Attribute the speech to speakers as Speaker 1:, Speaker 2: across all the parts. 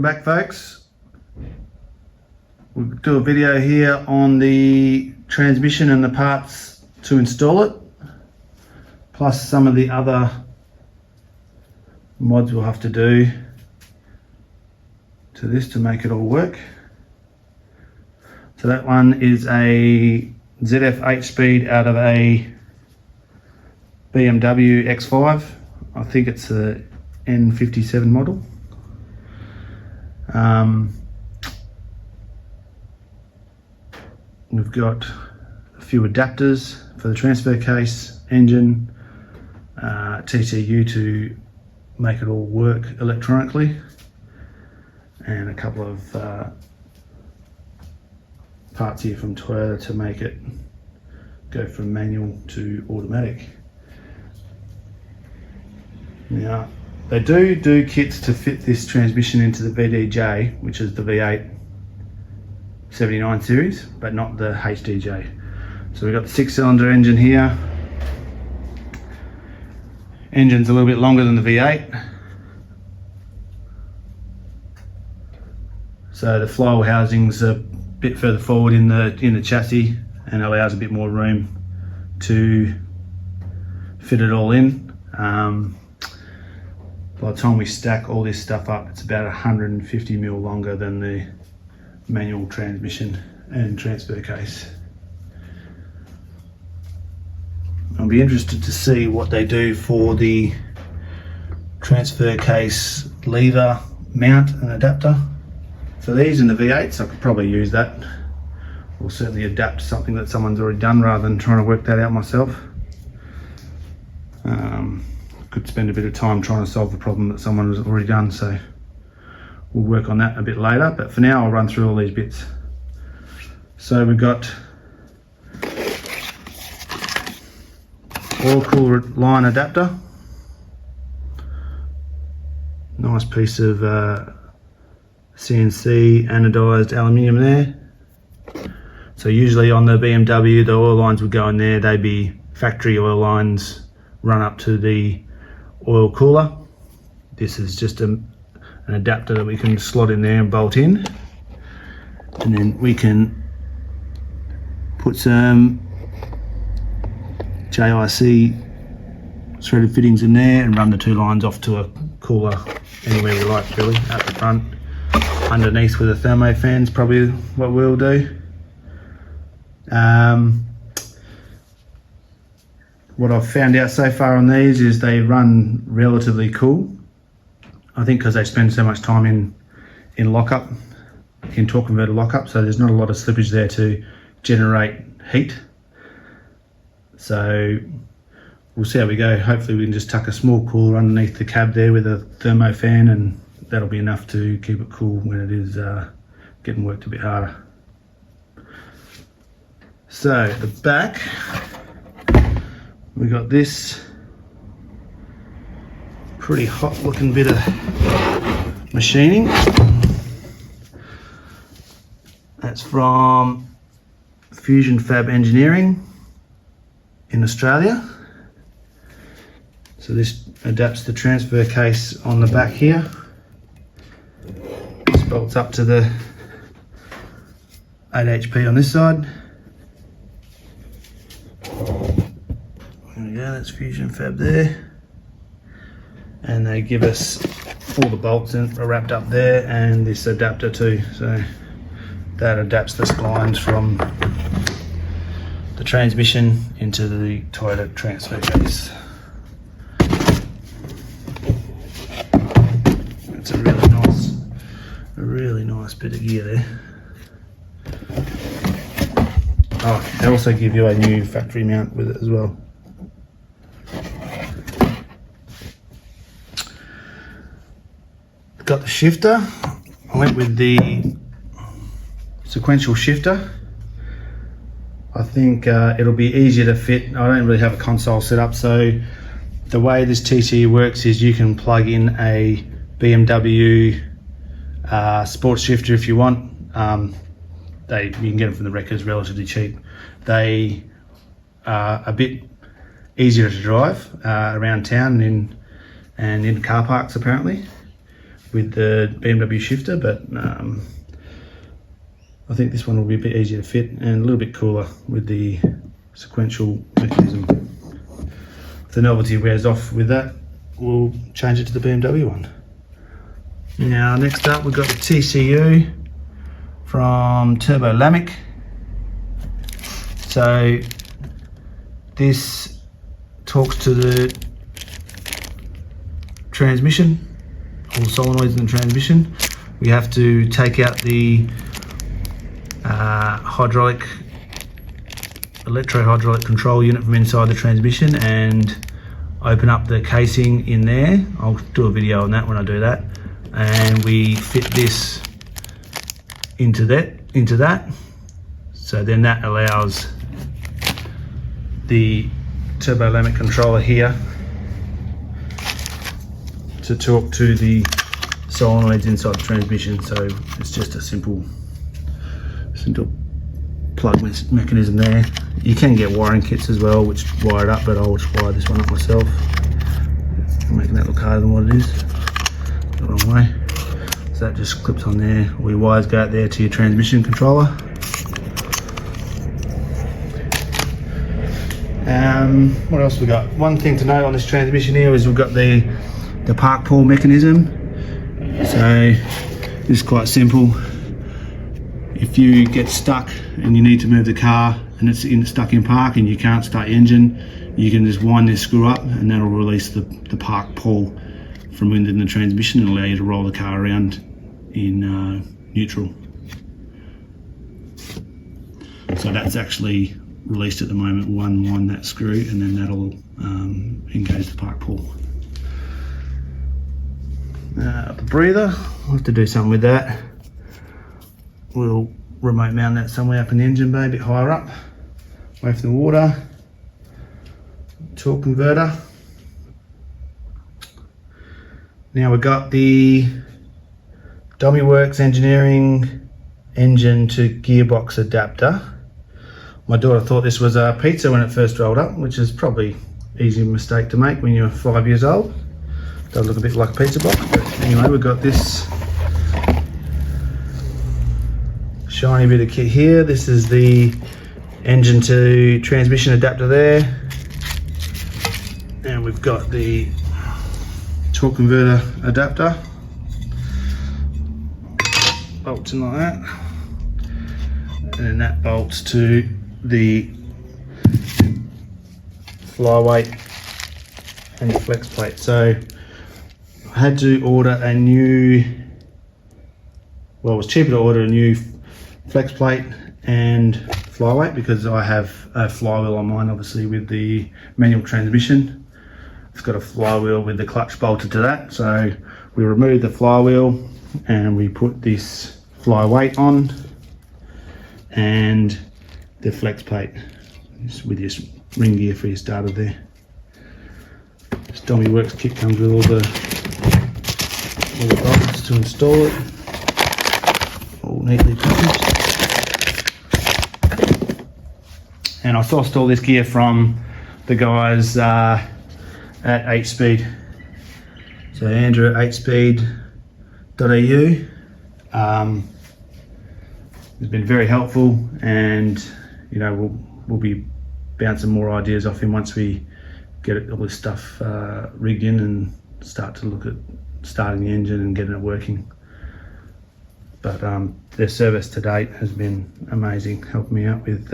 Speaker 1: Welcome back, folks. We'll do a video here on the transmission and the parts to install it, plus some of the other mods we'll have to do to this to make it all work. So that one is a ZF 8-speed out of a BMW X5. I think it's a N57 model. We've got a few adapters for the transfer case, engine, TCU to make it all work electronically, and a couple of parts here from Toyota to make it go from manual to automatic. Now, they do kits to fit this transmission into the VDJ, which is the V8 79 series, but not the HDJ. So we've got the 6-cylinder engine here. Engine's a little bit longer than the V8. So the flywheel housing's a bit further forward in the chassis and allows a bit more room to fit it all in. By the time we stack all this stuff up, it's about 150 mil longer than the manual transmission and transfer case. I'll be interested to see what they do for the transfer case lever mount and adapter. For these in the V8s, I could probably use that, or certainly adapt something that someone's already done rather than trying to work that out myself. Could spend a bit of time trying to solve the problem that someone has already done, so we'll work on that a bit later, but for now I'll run through all these bits. So we've got oil cooler line adapter, nice piece of CNC anodized aluminium there. So usually on the BMW the oil lines would go in there, they'd be factory oil lines run up to the oil cooler. This is just an adapter that we can slot in there and bolt in, and then we can put some JIC threaded fittings in there and run the two lines off to a cooler anywhere we like, really, at the front. Underneath with a thermo fan is probably what we'll do. What I've found out so far on these is they run relatively cool. I think because they spend so much time in lockup, in torque converter lockup, so there's not a lot of slippage there to generate heat. So we'll see how we go. Hopefully we can just tuck a small cooler underneath the cab there with a thermo fan, and that'll be enough to keep it cool when it is getting worked a bit harder. So the back, we got this pretty hot looking bit of machining. That's from Fusion Fab Engineering in Australia. So this adapts the transfer case on the back here. This bolts up to the 8 HP on this side. There we go, that's Fusion Fab there. And they give us all the bolts are wrapped up there, and this adapter too. So that adapts the splines from the transmission into the Toyota transfer case. It's a really nice bit of gear there. Oh, they also give you a new factory mount with it as well. Got the shifter. I went with the sequential shifter. I think it'll be easier to fit. I don't really have a console set up, so the way this TCU works is you can plug in a BMW sports shifter if you want. You can get them from the wreckers relatively cheap. They are a bit easier to drive around town and in car parks apparently. with the BMW shifter, but I think this one will be a bit easier to fit and a little bit cooler with the sequential mechanism. If the novelty wears off with that, we'll change it to the BMW one. Now next up we've got the TCU from Turbo Lamic. So this talks to the transmission, all the solenoids in the transmission. We have to take out the electro-hydraulic control unit from inside the transmission and open up the casing in there. I'll do a video on that when I do that. And we fit this into that. So then that allows the Turbo Lamic controller here to talk to the solenoids inside the transmission. So it's just a simple plug mechanism there. You can get wiring kits as well which wire it up, but I'll just wire this one up myself. I'm making that look harder than what it is. The wrong way. So that just clips on there. All your wires go out there to your transmission controller. What else we got? One thing to note on this transmission here is we've got the park pull mechanism. So this is quite simple. If you get stuck and you need to move the car and it's stuck in park and you can't start the engine, you can just wind this screw up and that'll release the park pull from within the transmission and allow you to roll the car around in neutral. So that's actually released at the moment. We'll unwind that screw and then that'll engage the park pull. The breather, I'll have to do something with that. We'll remote mount that somewhere up in the engine bay, a bit higher up, away from the water. Torque converter. Now we've got the Domiworks Engineering engine to gearbox adapter. My daughter thought this was a pizza when it first rolled up, which is probably an easy mistake to make when you're 5 years old. Does look a bit like a pizza box, but anyway, we've got this shiny bit of kit here. This is the engine to transmission adapter there. And we've got the torque converter adapter. Bolts in like that. And then that bolts to the flyweight and the flex plate. So I had to order a new, well, it was cheaper to order a new flex plate and flyweight because I have a flywheel on mine, obviously with the manual transmission. It's got a flywheel with the clutch bolted to that. So we removed the flywheel and we put this flyweight on and the flex plate just with your ring gear for your starter there. This Domiworks kit comes with all the bolts to install it, all neatly packaged. And I sourced all this gear from the guys at 8speed. So Andrew at 8speed.eu has been very helpful, and you know we'll be bouncing more ideas off him once we get all this stuff rigged in and start to look at starting the engine and getting it working. But their service to date has been amazing, helping me out with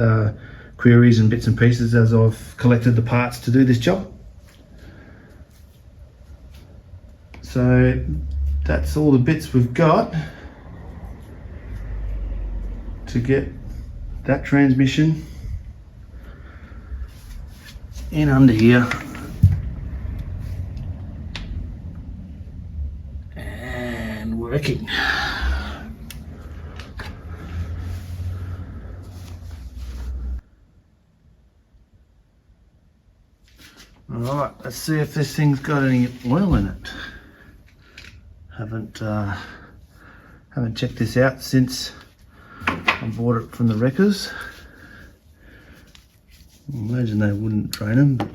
Speaker 1: queries and bits and pieces as I've collected the parts to do this job. So that's all the bits we've got to get that transmission in under here and working. Alright, let's see if this thing's got any oil in it. Haven't checked this out since I bought it from the wreckers. I imagine they wouldn't drain them, but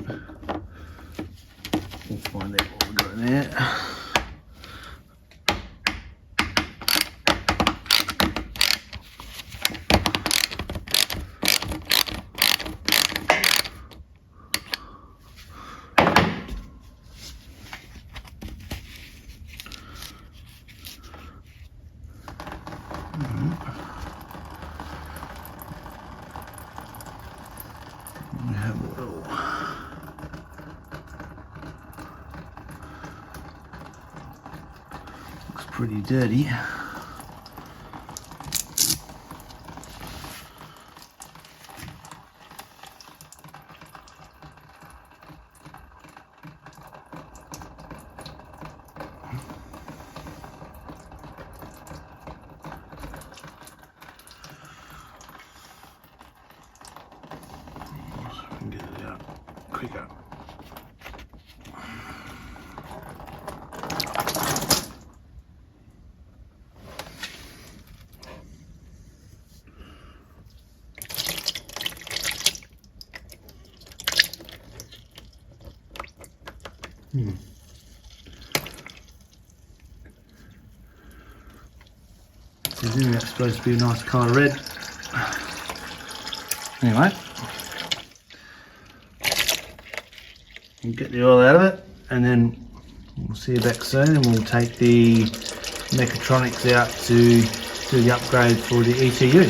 Speaker 1: we'll find out what we've got in there. pretty dirty. Get it out quicker. Isn't that supposed to be a nice colour red? Anyway, we'll get the oil out of it, and then we'll see you back soon, and we'll take the Mechatronics out to do the upgrade for the ECU.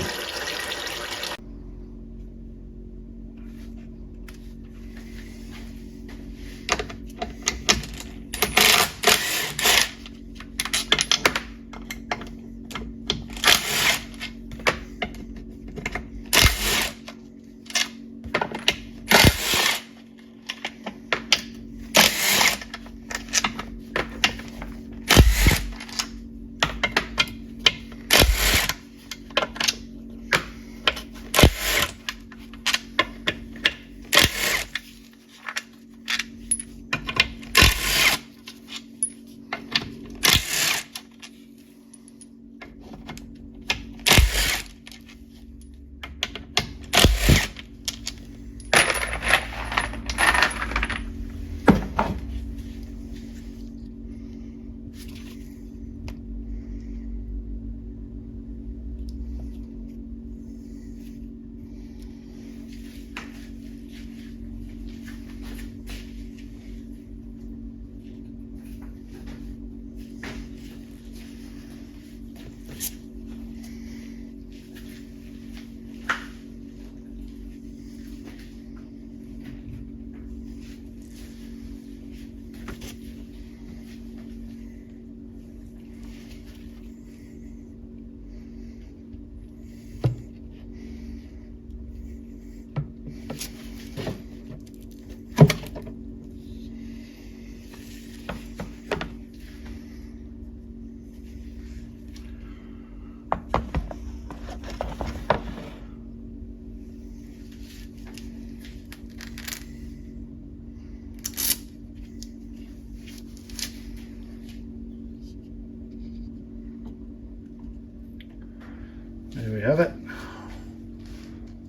Speaker 1: There we have it,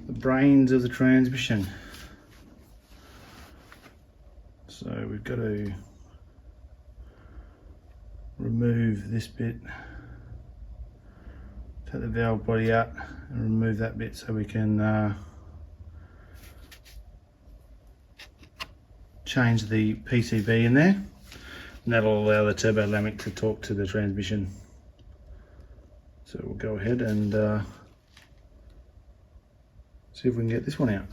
Speaker 1: the brains of the transmission. So we've got to remove this bit, take the valve body out and remove that bit so we can change the PCB in there, and that'll allow the turbo lamech to talk to the transmission. So we'll go ahead and see if we can get this one out.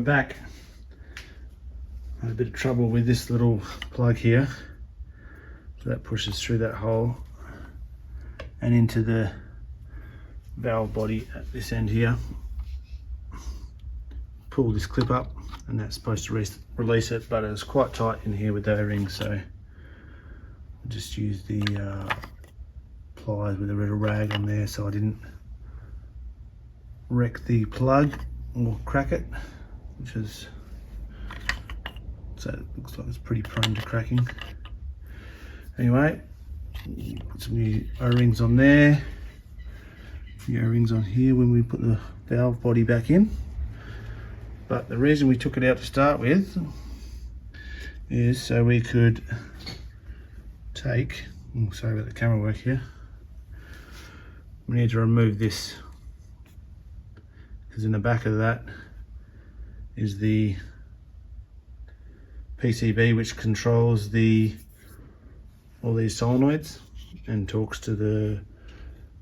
Speaker 1: back. I had a bit of trouble with this little plug here. So that pushes through that hole and into the valve body at this end here. Pull this clip up and that's supposed to release it, but it's quite tight in here with the O-rings, so I'll just use the pliers with a little rag on there so I didn't wreck the plug or crack it, which is, so it looks like it's pretty prone to cracking. Anyway, put some new O-rings on there, new O-rings on here when we put the valve body back in. But the reason we took it out to start with is so we could take, oh, sorry about the camera work here, we need to remove this, because in the back of that is the PCB which controls all these solenoids and talks to the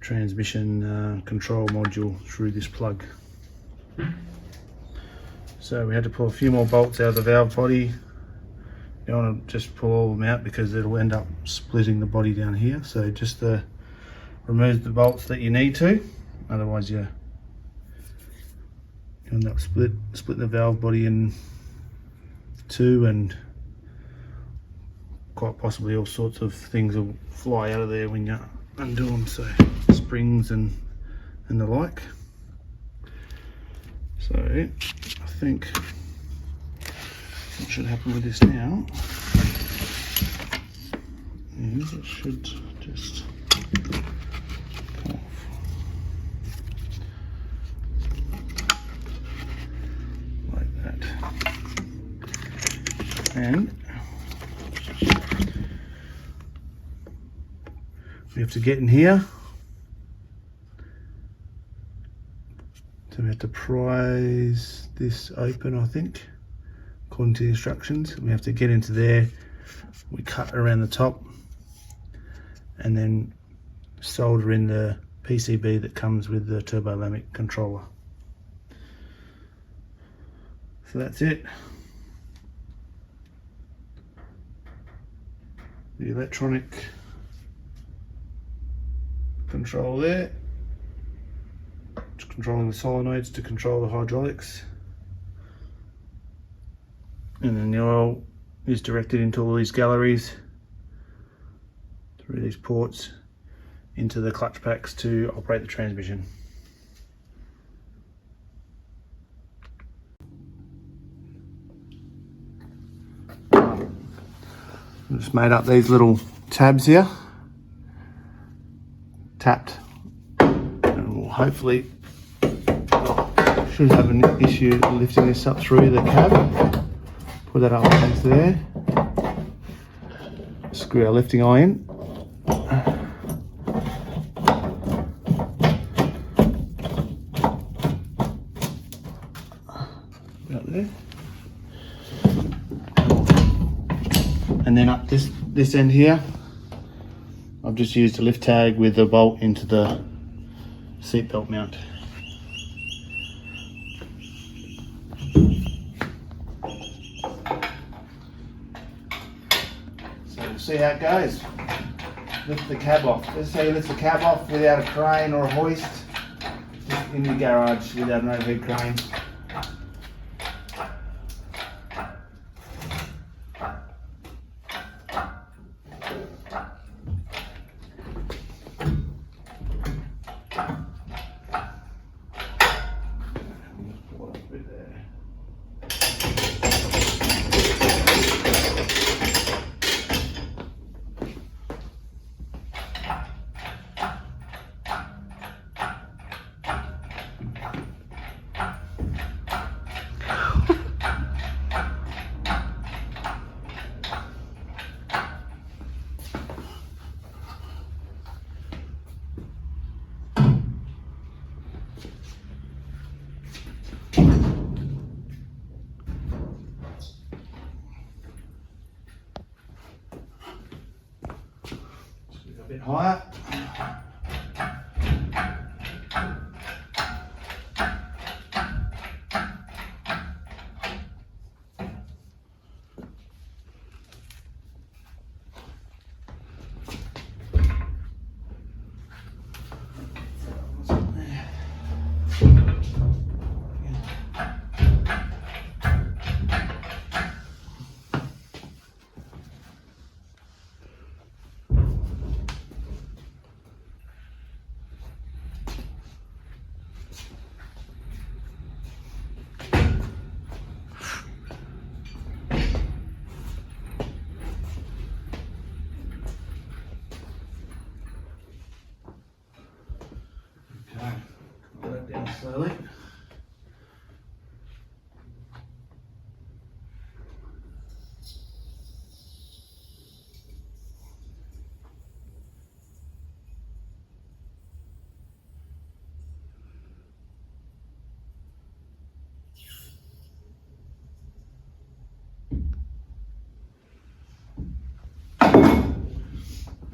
Speaker 1: transmission control module through this plug. So we had to pull a few more bolts out of the valve body. You don't want to just pull all of them out because it'll end up splitting the body down here. So just remove the bolts that you need to, otherwise you end up splitting the valve body in two, and quite possibly all sorts of things will fly out of there when you undo them, so springs and the like. So I think what should happen with this now is it should just come off. Like that. And we have to get in here. So we have to prise this open, I think, according to the instructions. We have to get into there, we cut around the top, and then solder in the PCB that comes with the turbolamic controller. So that's it. The electronic control there. Controlling the solenoids to control the hydraulics, and then the oil is directed into all these galleries through these ports into the clutch packs to operate the transmission. I've just made up these little tabs here, tapped, and we'll hopefully should have an issue lifting this up through the cab. Put that up against there. Screw our lifting eye in. About there. And then up this end here, I've just used a lift tag with a bolt into the seatbelt mount. See how it goes. Lift the cab off. Let's say you lift the cab off without a crane or a hoist, just in the garage without an overhead crane. A bit higher.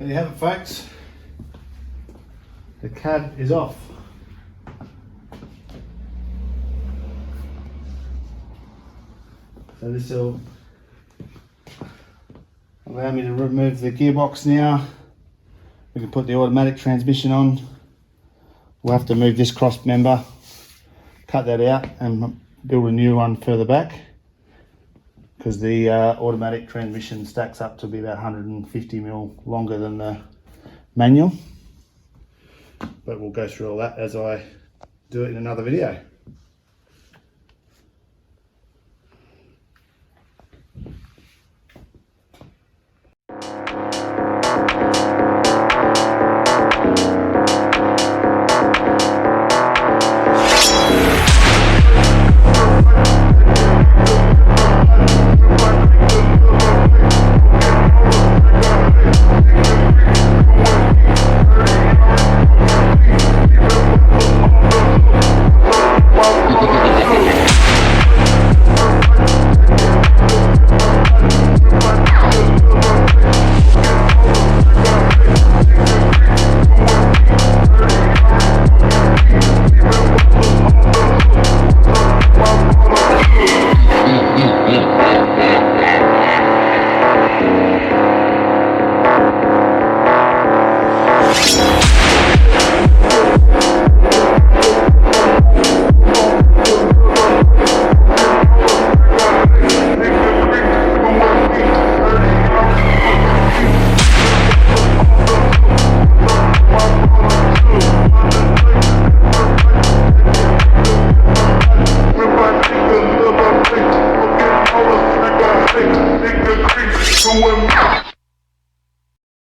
Speaker 1: There you have it, folks. The cab is off. So this will allow me to remove the gearbox now. We can put the automatic transmission on. We'll have to move this cross member, cut that out and build a new one further back, because the automatic transmission stacks up to be about 150mm longer than the manual. But we'll go through all that as I do it in another video.